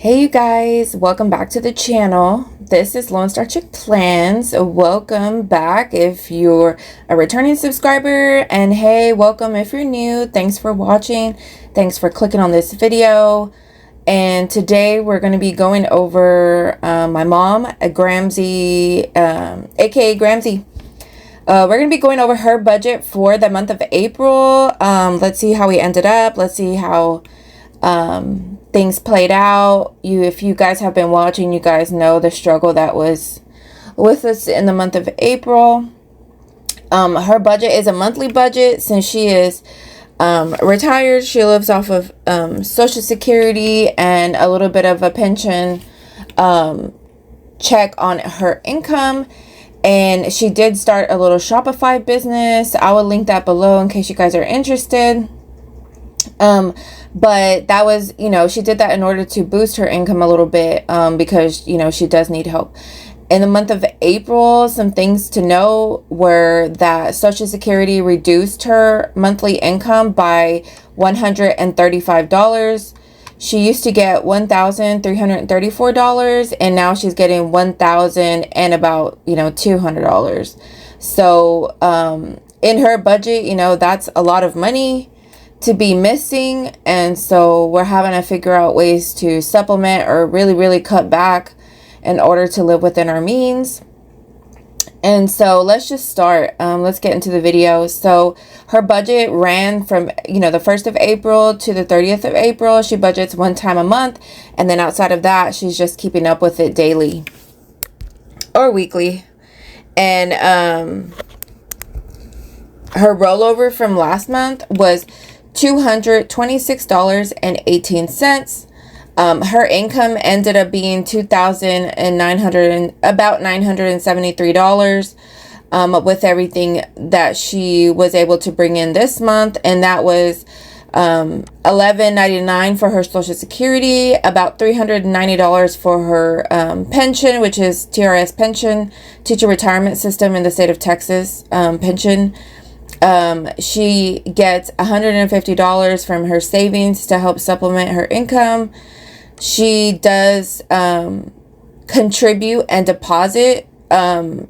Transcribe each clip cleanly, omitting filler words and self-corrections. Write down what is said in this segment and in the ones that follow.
Hey you guys, welcome back to the channel. This is Lone Star Chick Plans. Welcome back if you're a returning subscriber, and hey, welcome if you're new. Thanks for watching. Thanks for clicking on this video. And today we're going to be going over my mom, Gramzee, aka Gramzee. We're going to be going over her budget for the month of April. Let's see how we ended up. Let's see how things played out. If you guys have been watching, you guys know the struggle that was with us in the month of April. Her budget is a monthly budget since she is retired. She lives off of Social Security and a little bit of a pension check on her income. And she did start a little Shopify business. I will link that below in case you guys are interested. But that was, she did that in order to boost her income a little bit, because, she does need help. In the month of April, some things to know were that Social Security reduced her monthly income by $135. She used to get $1,334, and now she's getting $1,000 and about, $200. So, in her budget, that's a lot of money to be missing, and so we're having to figure out ways to supplement or really cut back in order to live within our means. And so let's just start. Let's get into the video. So her budget ran from the 1st of April to the 30th of April. She budgets one time a month, and then outside of that she's just keeping up with it daily or weekly. And her rollover from last month was $226.18. Her income ended up being about $973, with everything that she was able to bring in this month, and that was $11.99 for her Social Security, about $390 for her pension, which is TRS pension, Teacher Retirement System in the state of Texas pension. She gets $150 from her savings to help supplement her income. She does contribute and deposit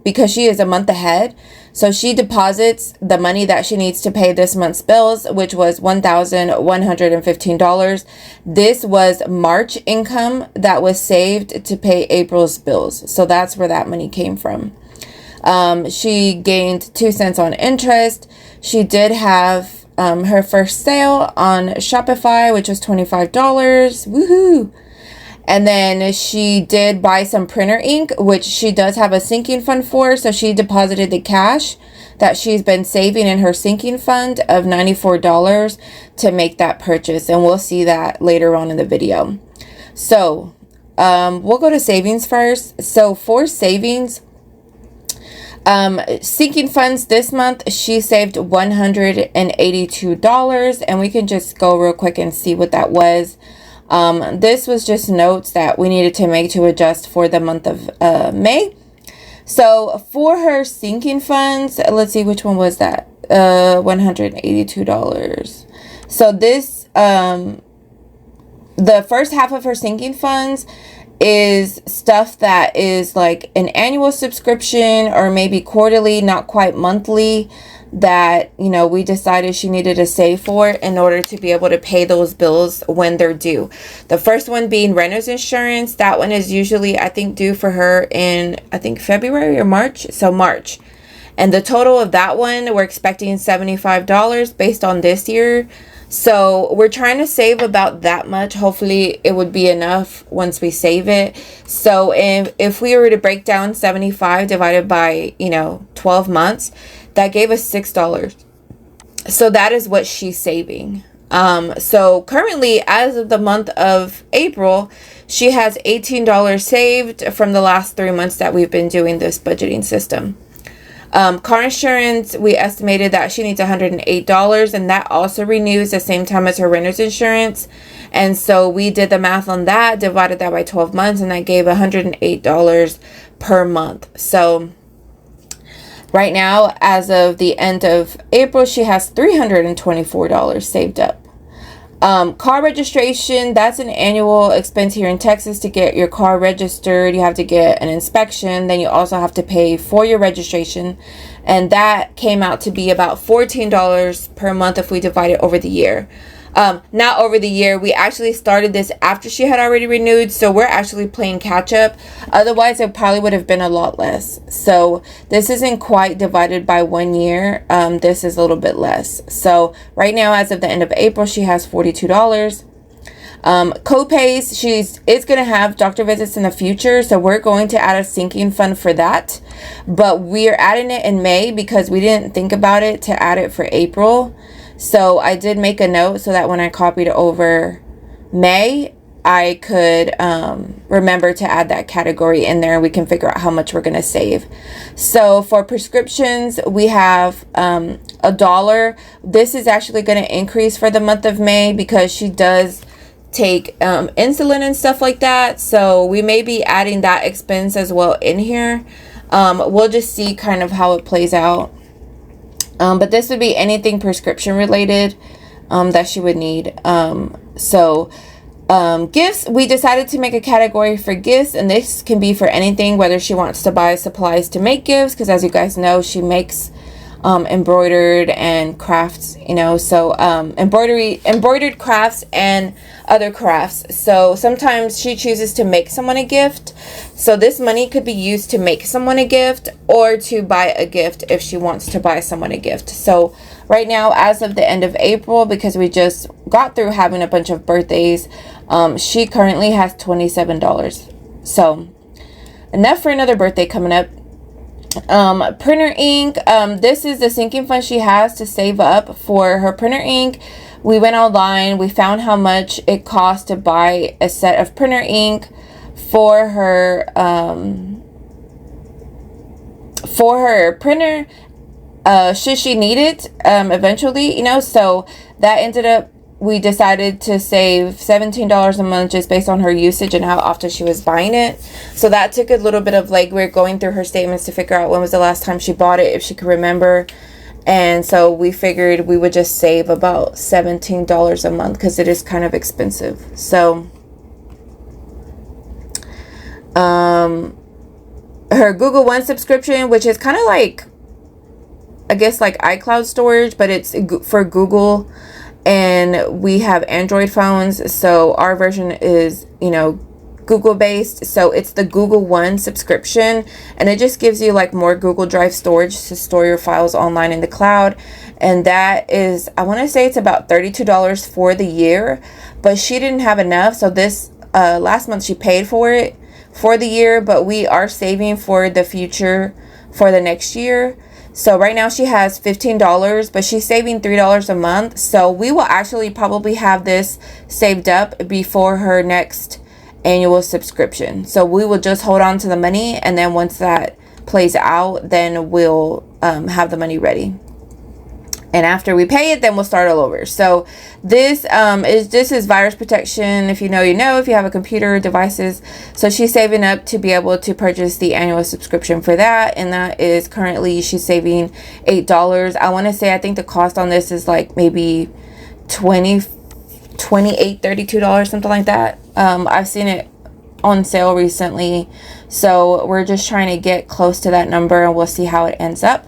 because she is a month ahead. So she deposits the money that she needs to pay this month's bills, which was $1,115. This was March income that was saved to pay April's bills. So that's where that money came from. She gained 2 cents on interest. She did have her first sale on Shopify, which was $25. Woohoo! And then she did buy some printer ink, which she does have a sinking fund for. So she deposited the cash that she's been saving in her sinking fund of $94 to make that purchase. And we'll see that later on in the video. So we'll go to savings first. So for savings, sinking funds this month, she saved $182, and we can just go real quick and see what that was. This was just notes that we needed to make to adjust for the month of May. So for her sinking funds, let's see, which one was that? $182. So this, the first half of her sinking funds is stuff that is like an annual subscription or maybe quarterly, not quite monthly, that we decided she needed to save for in order to be able to pay those bills when they're due. The first one being renter's insurance. That one is usually, I think, due for her in February or March. So March. And the total of that one, we're expecting $75 based on this year. So we're trying to save about that much. Hopefully it would be enough once we save it. So if we were to break down 75 divided by 12 months, that gave us $6. So that is what she's saving. So currently, as of the month of April, she has $18 saved from the last 3 months that we've been doing this budgeting system. Car insurance, we estimated that she needs $108, and that also renews the same time as her renter's insurance. And so we did the math on that, divided that by 12 months, and that gave $108 per month. So right now, as of the end of April, she has $324 saved up. Car registration, that's an annual expense here in Texas to get your car registered. You have to get an inspection. Then you also have to pay for your registration. And that came out to be about $14 per month if we divide it over the year. Not over the year. We actually started this after she had already renewed, so we're actually playing catch up. Otherwise, it probably would have been a lot less. So this isn't quite divided by 1 year. This is a little bit less. So right now, as of the end of April, she has $42. Co-pays, is going to have doctor visits in the future, so we're going to add a sinking fund for that, but we're adding it in May because we didn't think about it to add it for April. So I did make a note so that when I copied over May, I could remember to add that category in there. We can figure out how much we're going to save. So for prescriptions, we have $1. This is actually going to increase for the month of May because she does take insulin and stuff like that. So we may be adding that expense as well in here. We'll just see kind of how it plays out. But this would be anything prescription related that she would need. Gifts, we decided to make a category for gifts, and this can be for anything, whether she wants to buy supplies to make gifts, because as you guys know, she makes embroidered and crafts, so embroidered crafts and other crafts. So sometimes she chooses to make someone a gift, so this money could be used to make someone a gift or to buy a gift if she wants to buy someone a gift. So right now, as of the end of April, because we just got through having a bunch of birthdays, she currently has $27. So enough for another birthday coming up. Printer ink, this is the sinking fund she has to save up for her printer ink. We went online, we found how much it costs to buy a set of printer ink for her printer, should she need it eventually, so that ended up, we decided to save $17 a month just based on her usage and how often she was buying it. So that took a little bit of legwork going through her statements to figure out when was the last time she bought it, if she could remember. And so we figured we would just save about $17 a month because it is kind of expensive. So her Google One subscription, which is kind of like, I guess like iCloud storage, but it's for Google. And we have Android phones, so our version is, Google based. So it's the Google One subscription, and it just gives you like more Google Drive storage to store your files online in the cloud. And that is, I want to say it's about $32 for the year, but she didn't have enough. So this last month she paid for it for the year, but we are saving for the future for the next year. So right now she has $15, but she's saving $3 a month. So we will actually probably have this saved up before her next annual subscription. So we will just hold on to the money, and then once that plays out, then we'll have the money ready. And after we pay it, then we'll start all over. So this is virus protection. If you know, you know, if you have a computer, devices. So she's saving up to be able to purchase the annual subscription for that. And that is currently, she's saving $8. I want to say, I think the cost on this is like maybe $28, $32, something like that. I've seen it on sale recently. So we're just trying to get close to that number, and we'll see how it ends up.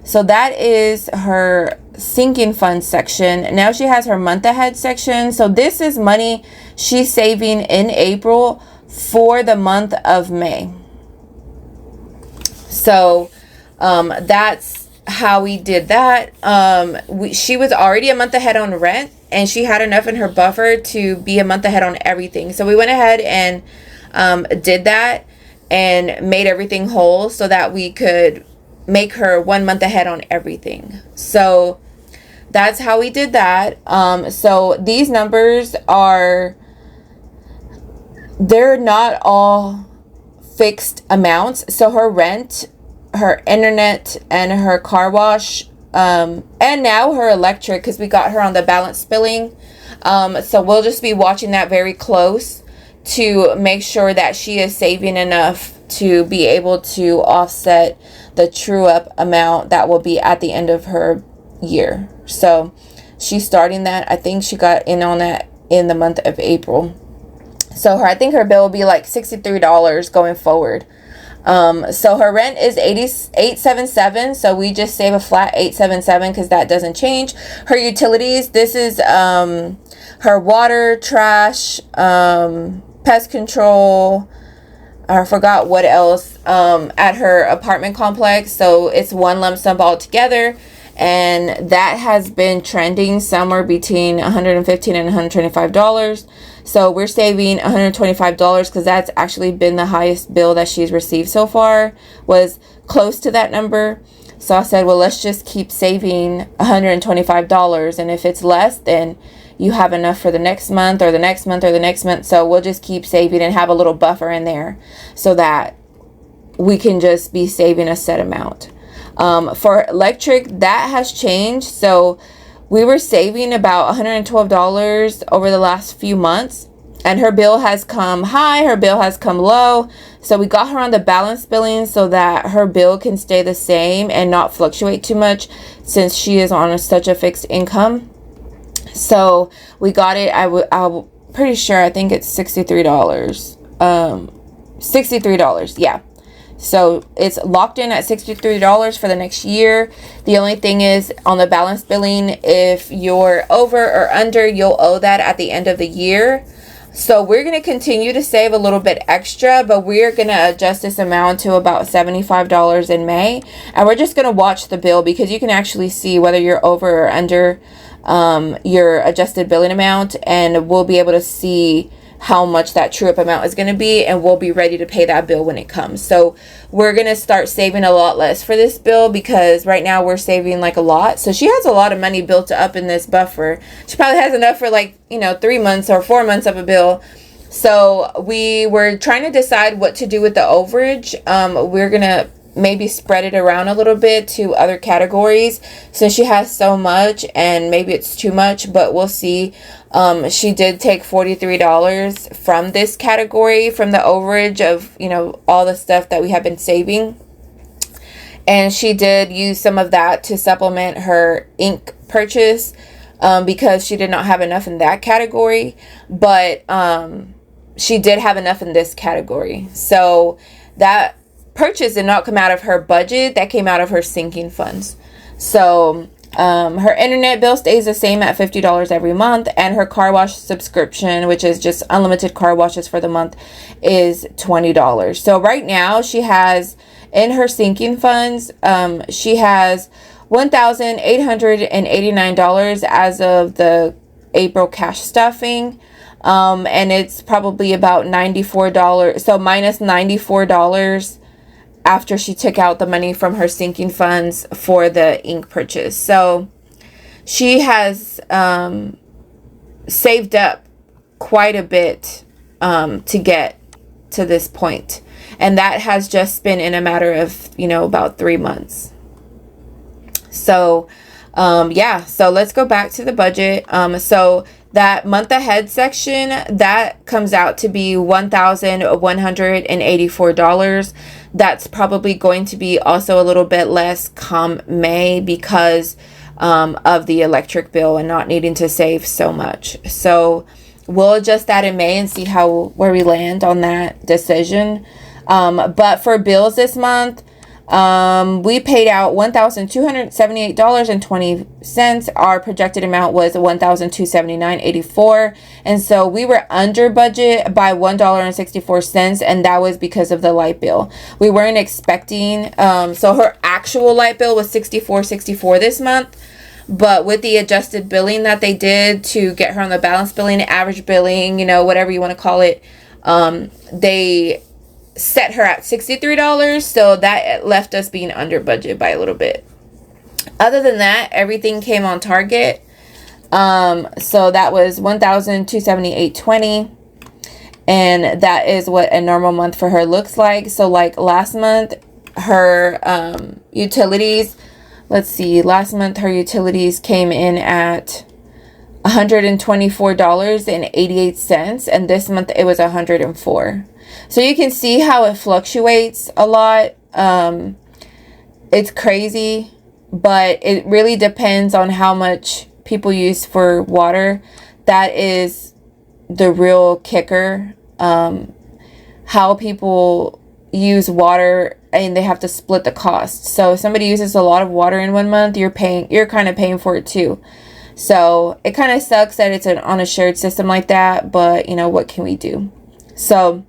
So that is her sinking fund section. Now she has her month ahead section. So this is money she's saving in April for the month of May. So that's how we did that. She was already a month ahead on rent, and she had enough in her buffer to be a month ahead on everything. So we went ahead and did that and made everything whole so that we could make her 1 month ahead on everything. So that's how we did that. So these numbers they're not all fixed amounts. So her rent, her internet, and her car wash, and now her electric, because we got her on the balance billing. So we'll just be watching that very close to make sure that she is saving enough to be able to offset the true up amount that will be at the end of her year. So she's starting that. I think she got in on that in the month of April. So I think her bill will be like $63 going forward. So her rent is $877. So we just save a flat $877 because that doesn't change. Her utilities, this is her water, trash, pest control. I forgot what else at her apartment complex. So it's one lump sum all together. And that has been trending somewhere between $115 and $125. So we're saving $125 because that's actually been the highest bill that she's received so far, was close to that number. So I said, well, let's just keep saving $125. And if it's less, then you have enough for the next month or the next month or the next month. So we'll just keep saving and have a little buffer in there so that we can just be saving a set amount. For electric, that has changed. So we were saving about $112 over the last few months, and her bill has come high, her bill has come low. So we got her on the balance billing so that her bill can stay the same and not fluctuate too much, since she is on such a fixed income. So we got it. I'm pretty sure, I think it's $63. $63, yeah. So it's locked in at $63 for the next year. The only thing is, on the balance billing, if you're over or under, you'll owe that at the end of the year. So we're going to continue to save a little bit extra, but we're going to adjust this amount to about $75 in May. And we're just going to watch the bill, because you can actually see whether you're over or under your adjusted billing amount, and we'll be able to see how much that true up amount is going to be, and we'll be ready to pay that bill when it comes. So we're going to start saving a lot less for this bill, because right now we're saving like a lot. So she has a lot of money built up in this buffer. She probably has enough for 3 months or 4 months of a bill. So we were trying to decide what to do with the overage. We're going to maybe spread it around a little bit to other categories, since she has so much, and maybe it's too much, but we'll see. She did take $43 from this category, from the overage of, all the stuff that we have been saving. And she did use some of that to supplement her ink purchase, because she did not have enough in that category, but she did have enough in this category. So that purchase did not come out of her budget, that came out of her sinking funds. So her internet bill stays the same at $50 every month, and her car wash subscription, which is just unlimited car washes for the month, is $20. So right now she has, in her sinking funds, she has $1,889 as of the April cash stuffing. And it's probably about $94. So minus $94 after she took out the money from her sinking funds for the ink purchase. So she has saved up quite a bit to get to this point. And that has just been in a matter of, about 3 months. So, yeah, so let's go back to the budget. So that month ahead section, that comes out to be $1,184. That's probably going to be also a little bit less come May, because of the electric bill and not needing to save so much. So we'll adjust that in May and see where we land on that decision. But for bills this month, we paid out $1,278.20. Our projected amount was $1,279.84. And so we were under budget by $1.64, and that was because of the light bill. We weren't expecting, so her actual light bill was $64.64 this month. But with the adjusted billing that they did to get her on the balance billing, average billing, whatever you want to call it, they set her at $63, so that left us being under budget by a little bit. Other than that, everything came on target. So that was $1,278.20, and that is what a normal month for her looks like. So like last month, her utilities, last month her utilities came in at $124.88, and this month it was $104. So you can see how it fluctuates a lot. It's crazy, but it really depends on how much people use for water, that is the real kicker. How people use water, and they have to split the cost. So if somebody uses a lot of water in 1 month, you're kind of paying for it too. So it kind of sucks that it's on a shared system like that, but you know, what can we do? So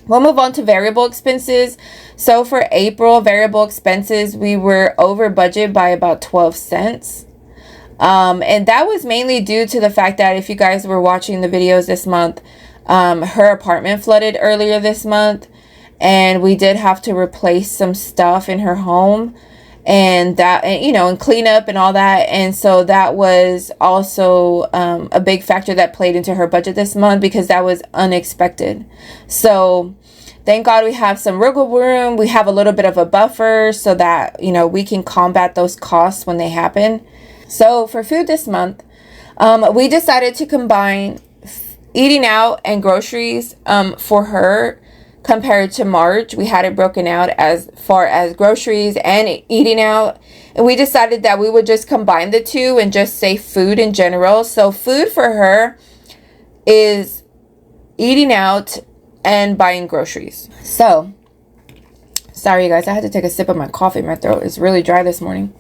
we'll move on to variable expenses. So for April, variable expenses, we were over budget by about 12 cents. And that was mainly due to the fact that, if you guys were watching the videos this month, her apartment flooded earlier this month, and we did have to replace some stuff in her home, and you know, and clean up and all that. And so that was also a big factor that played into her budget this month, because that was unexpected. So thank God we have some wiggle room. We have a little bit of a buffer so that, you know, we can combat those costs when they happen. So for food this month, we decided to combine eating out and groceries for her compared to March. We had it broken out as far as groceries and eating out. And we decided that we would just combine the two and just say food in general. So food for her is eating out and buying groceries. So, sorry you guys, I had to take a sip of my coffee. My throat is really dry this morning.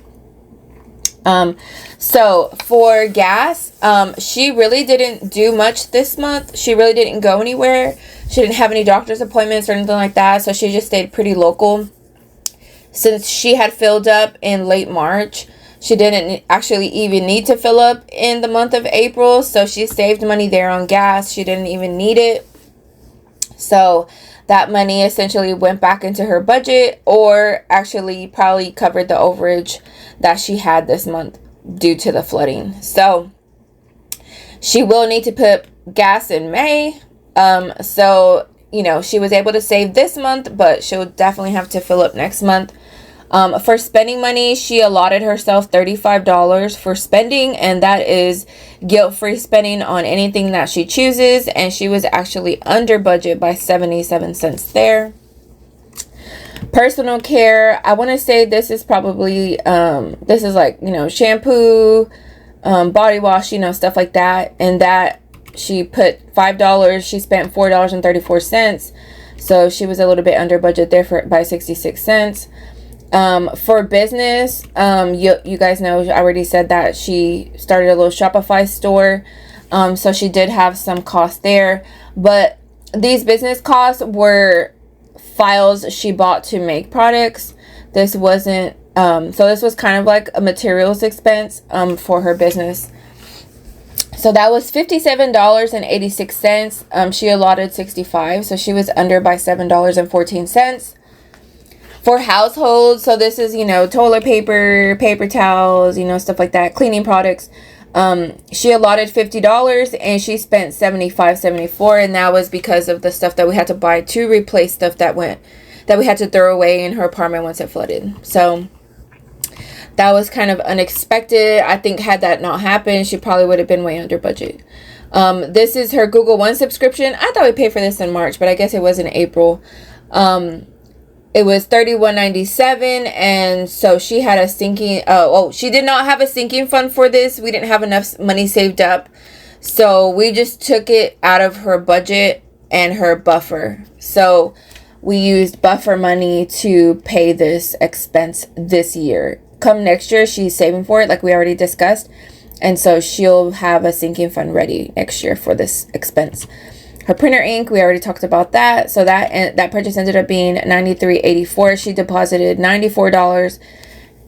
So for gas, she really didn't do much this month. She really didn't go anywhere. She didn't have any doctor's appointments or anything like that. So she just stayed pretty local. Since she had filled up in late March, she didn't actually even need to fill up in the month of April. So she saved money there on gas. She didn't even need it. So that money essentially went back into her budget, or actually probably covered the overage that she had this month due to the flooding. So she will need to put gas in May. So, you know, she was able to save this month, but she'll definitely have to fill up next month. For spending money, she allotted herself $35 for spending, and that is guilt-free spending on anything that she chooses, and she was actually under budget by 77 cents there. Personal care, I want to say this is probably, this is like, you know, shampoo, body wash, you know, stuff like that, and that she put $5, she spent $4.34, so she was a little bit under budget there by 66 cents. For business, you guys know, I already said that she started a little Shopify store. So she did have some costs there, but these business costs were files she bought to make products. This wasn't, so this was kind of like a materials expense, for her business. So that was $57.86. She allotted 65, so she was under by $7.14. For household, so this is, you know, toilet paper, paper towels, you know, stuff like that, cleaning products. She allotted $50 and she spent $75.74, and that was because of the stuff that we had to buy to replace stuff that we had to throw away in her apartment once it flooded. So that was kind of unexpected. I think had that not happened, she probably would have been way under budget. This is her Google One subscription. I thought we paid for this in March, but I guess it was in April. It was $31.97, and so she had a sinking, she did not have a sinking fund for this. We didn't have enough money saved up, so we just took it out of her budget and her buffer. So we used buffer money to pay this expense this year. Come next year, she's saving for it, like we already discussed, and so she'll have a sinking fund ready next year for this expense. Her printer ink, we already talked about that. So that purchase ended up being $93.84. She deposited $94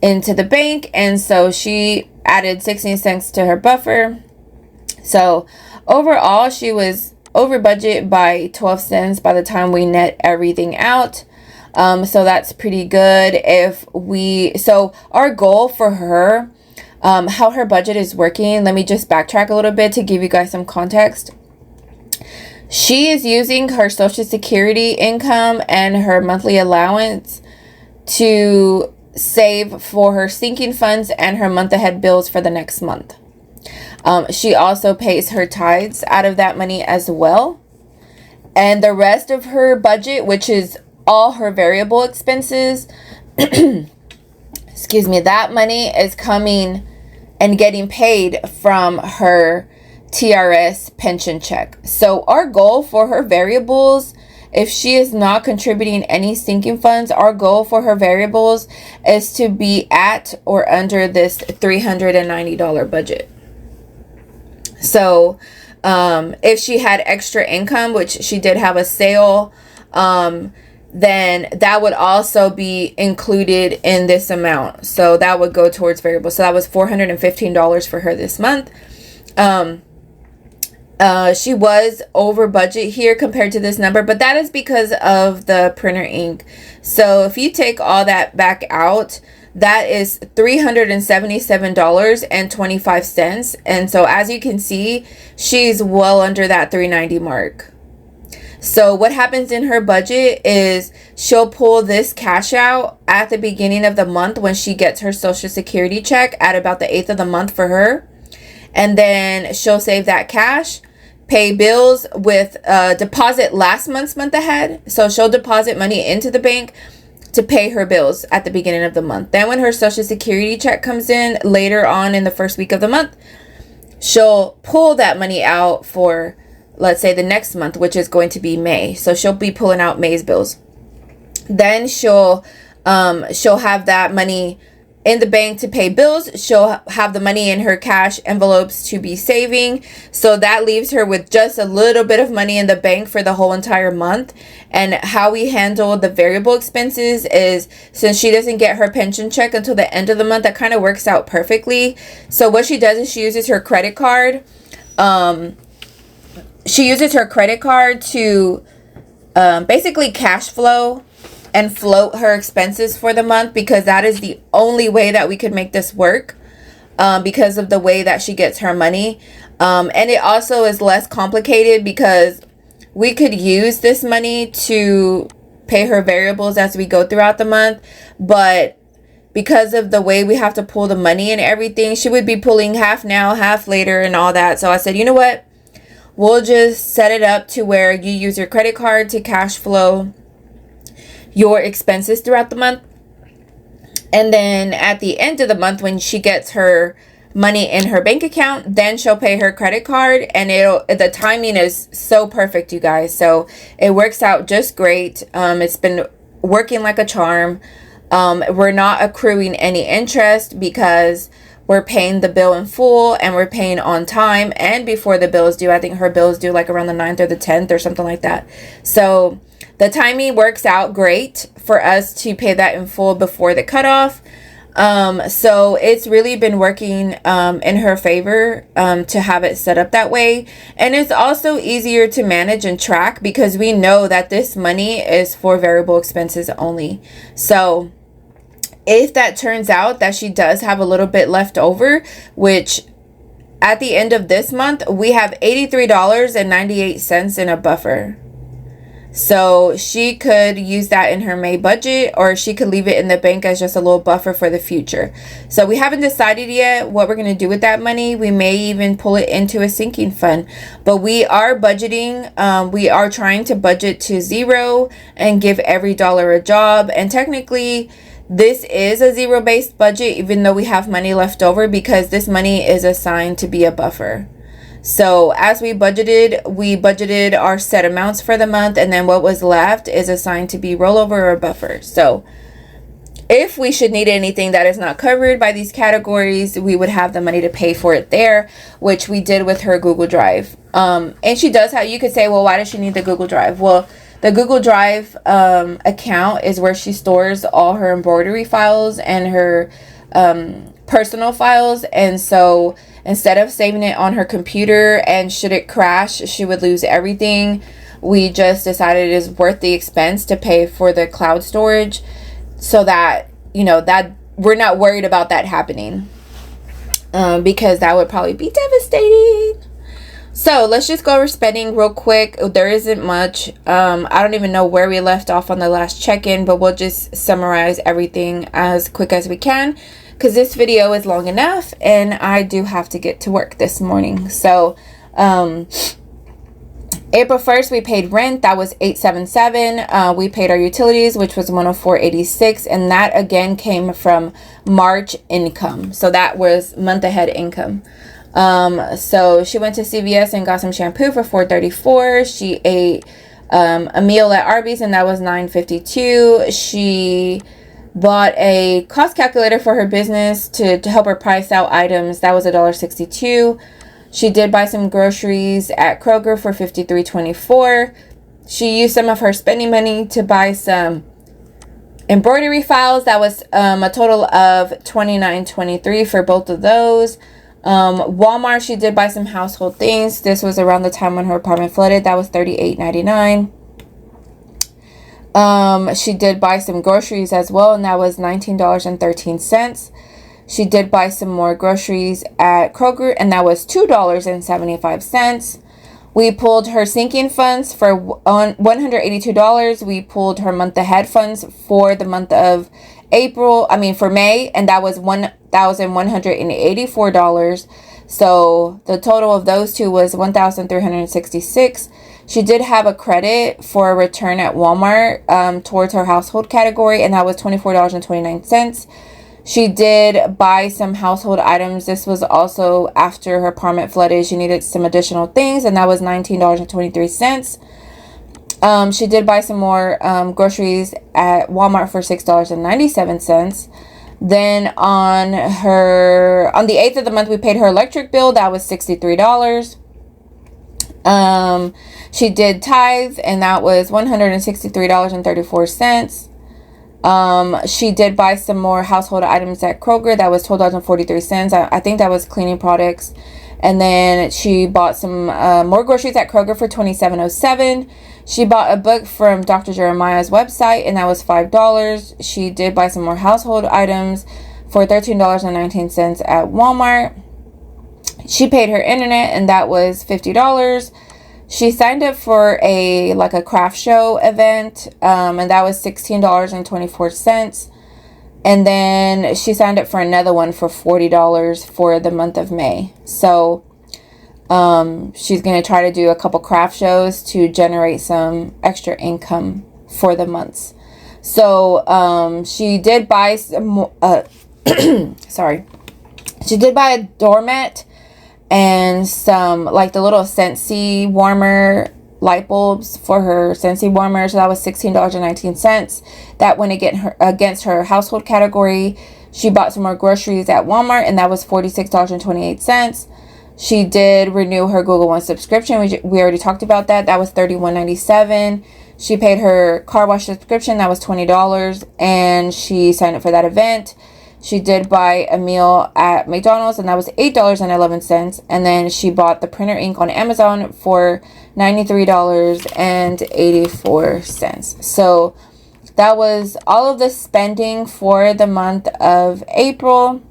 into the bank, and so she added 16 cents to her buffer. So overall, she was over budget by 12 cents by the time we net everything out. So that's pretty good. So our goal for her, how her budget is working, let me just backtrack a little bit to give you guys some context. She is using her Social Security income and her monthly allowance to save for her sinking funds and her month ahead bills for the next month. She also pays her tithes out of that money as well. And the rest of her budget, which is all her variable expenses, excuse me, that money is coming and getting paid from her TRS pension check. So our goal for her variables, if she is not contributing any sinking funds, our goal for her variables is to be at or under this $390 budget. So if she had extra income, which she did have a sale, then that would also be included in this amount. So that would go towards variable. So that was $415 for her this month. She was over budget here compared to this number, but that is because of the printer ink. So if you take all that back out, that is $377.25. And so as you can see, she's well under that $390 mark. So what happens in her budget is she'll pull this cash out at the beginning of the month when she gets her Social Security check at about the 8th of the month for her. And then she'll save that cash, pay bills with deposit last month ahead. So she'll deposit money into the bank to pay her bills at the beginning of the month. Then when her Social Security check comes in later on in the first week of the month, she'll pull that money out for, let's say, the next month, which is going to be May. So she'll be pulling out May's bills. Then she'll have that money in the bank to pay bills. She'll have the money in her cash envelopes to be saving. So that leaves her with just a little bit of money in the bank for the whole entire month. And how we handle the variable expenses is, since she doesn't get her pension check until the end of the month, that kind of works out perfectly. So what she does is she uses her credit card. She uses her credit card to basically cash flow and float her expenses for the month, because that is the only way that we could make this work, because of the way that she gets her money. And it also is less complicated because we could use this money to pay her variables as we go throughout the month. But because of the way we have to pull the money and everything, she would be pulling half now, half later and all that. So I said, you know what? We'll just set it up to where you use your credit card to cash flow your expenses throughout the month. And then at the end of the month, when she gets her money in her bank account, then she'll pay her credit card. And the timing is so perfect, you guys. So it works out just great. It's been working like a charm. We're not accruing any interest because we're paying the bill in full and we're paying on time and before the bill is due. I think her bill is due like around the 9th or the 10th or something like that. So the timing works out great for us to pay that in full before the cutoff. So it's really been working in her favor to have it set up that way. And it's also easier to manage and track because we know that this money is for variable expenses only. So if that turns out that she does have a little bit left over, which at the end of this month, we have $83.98 in a buffer. So she could use that in her May budget, or she could leave it in the bank as just a little buffer for the future. So we haven't decided yet what we're going to do with that money. We may even pull it into a sinking fund, but we are budgeting. We are trying to budget to zero and give every dollar a job. And technically, this is a zero-based budget, even though we have money left over, because this money is assigned to be a buffer. So as we budgeted our set amounts for the month, and then what was left is assigned to be rollover or buffer. So if we should need anything that is not covered by these categories, we would have the money to pay for it there, which we did with her Google Drive. And she does have, you could say, well, why does she need the Google Drive? Well, the Google Drive account is where she stores all her embroidery files and her personal files. And so instead of saving it on her computer and should it crash, she would lose everything, we just decided it is worth the expense to pay for the cloud storage so that, you know, that we're not worried about that happening, because that would probably be devastating. So let's just go over spending real quick. There isn't much. I don't even know where we left off on the last check-in, but we'll just summarize everything as quick as we can, because this video is long enough and I do have to get to work this morning. So April 1st, we paid rent. That was $877. We paid our utilities, which was $104.86. And that again came from March income. So that was month ahead income. So she went to CVS and got some shampoo for $4.34. She ate a meal at Arby's, and that was $9.52. She bought a cost calculator for her business to help her price out items. That was $1.62. She did buy some groceries at Kroger for $53.24. She used some of her spending money to buy some embroidery files. That was a total of $29.23 for both of those. Walmart, she did buy some household things. This was around the time when her apartment flooded. That was $38.99. She did buy some groceries as well, and that was $19.13. She did buy some more groceries at Kroger, and that was $2.75. We pulled her sinking funds for $182. We pulled her month ahead funds for the month of for May, and that was $1,184. So the total of those two was $1,366. She did have a credit for a return at Walmart towards her household category, and that was $24.29. She did buy some household items. This was also after her apartment flooded. She needed some additional things, and that was $19.23. She did buy some more groceries at Walmart for $6.97. Then on the 8th of the month, we paid her electric bill. That was $63. She did tithe, and that was $163.34. She did buy some more household items at Kroger. That was $12.43. I think that was cleaning products. And then she bought some more groceries at Kroger for $27.07. She bought a book from Dr. Jeremiah's website, and that was $5. She did buy some more household items for $13.19 at Walmart. She paid her internet, and that was $50. She signed up for a craft show event, and that was $16.24. And then she signed up for another one for $40 for the month of May. So she's going to try to do a couple craft shows to generate some extra income for the months. So she did buy some sorry. She did buy a doormat and some the little Scentsy warmer light bulbs for her Scentsy warmer. So that was $16.19. That went against her household category. She bought some more groceries at Walmart, and that was $46.28. She did renew her Google One subscription. We already talked about that. That was $31.97. She paid her car wash subscription. That was $20, and she signed up for that event. She did buy a meal at McDonald's, and that was $8.11. And then she bought the printer ink on Amazon for $93.84. So that was all of the spending for the month of April.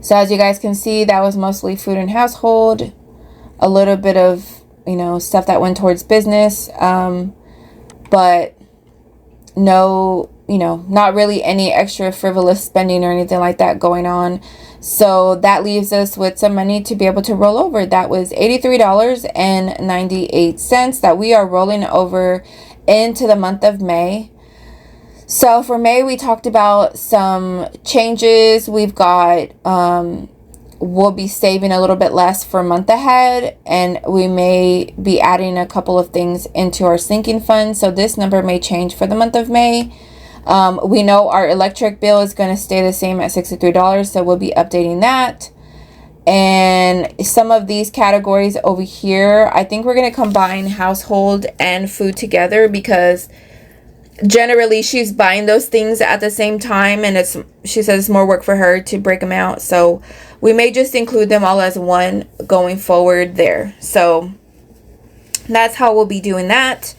So as you guys can see, that was mostly food and household, a little bit of, stuff that went towards business, but no, not really any extra frivolous spending or anything like that going on. So that leaves us with some money to be able to roll over. That was $83.98 that we are rolling over into the month of May. So for May, we talked about some changes. We've got, we'll be saving a little bit less for month ahead, and we may be adding a couple of things into our sinking fund. So this number may change for the month of May. We know our electric bill is going to stay the same at $63, so we'll be updating that. And some of these categories over here, I think we're going to combine household and food together, because generally she's buying those things at the same time, and she says it's more work for her to break them out. So we may just include them all as one going forward there. So that's how we'll be doing that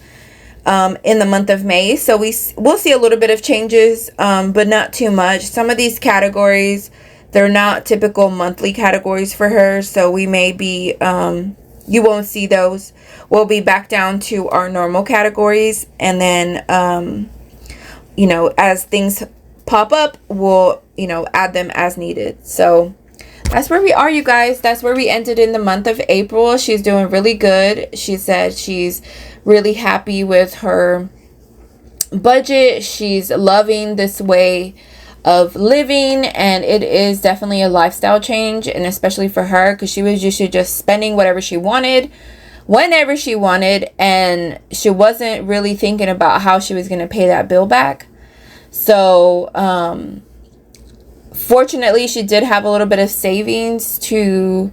in the month of May. So we'll see a little bit of changes, but not too much. Some of these categories, they're not typical monthly categories for her, so we may be you won't see those. We'll be back down to our normal categories, and then as things pop up, we'll add them as needed. So that's where we are, you guys. That's where we ended in the month of April. She's doing really good. She said she's really happy with her budget. She's loving this way of living, and it is definitely a lifestyle change, and especially for her, because she was used to just spending whatever she wanted whenever she wanted, and she wasn't really thinking about how she was going to pay that bill back. So fortunately, she did have a little bit of savings to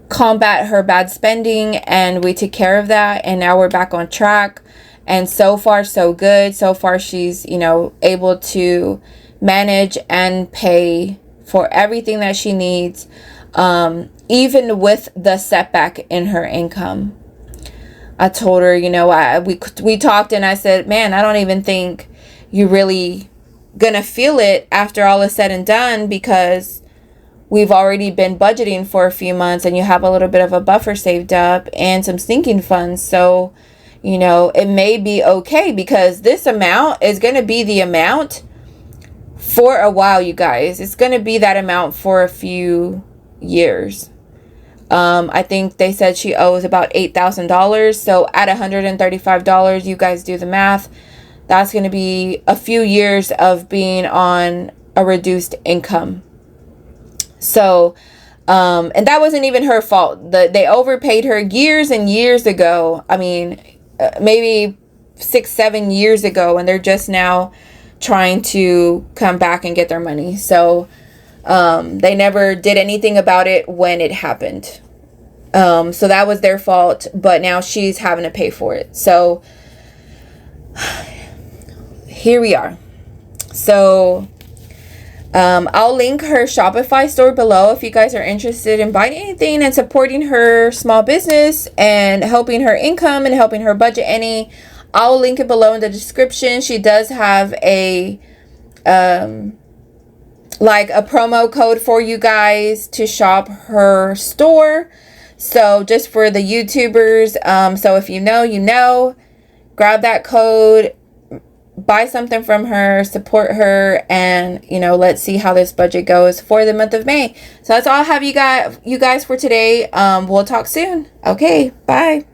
combat her bad spending, and we took care of that, and now we're back on track. And so far, so good. So far, she's, you know, able to manage and pay for everything that she needs, even with the setback in her income. I told her, you know, we talked, and I said, man, I don't even think you're really gonna feel it after all is said and done, because we've already been budgeting for a few months, and you have a little bit of a buffer saved up and some sinking funds. So, you know, it may be okay, because this amount is going to be the amount for a while, you guys. It's going to be that amount for a few years. I think they said she owes about $8,000. So at $135, you guys do the math. That's going to be a few years of being on a reduced income. So, and that wasn't even her fault. They overpaid her years and years ago. I mean, maybe 6-7 years ago, and they're just now trying to come back and get their money. So they never did anything about it when it happened. So that was their fault, but now she's having to pay for it. So here we are. So I'll link her Shopify store below if you guys are interested in buying anything and supporting her small business and helping her income and helping her budget any. I'll link it below in the description. She does have a like a promo code for you guys to shop her store. So just for the YouTubers, so if you know, you know, grab that code, buy something from her, support her, and, you know, let's see how this budget goes for the month of May. So that's all I have you guys for today. We'll talk soon. Okay, bye.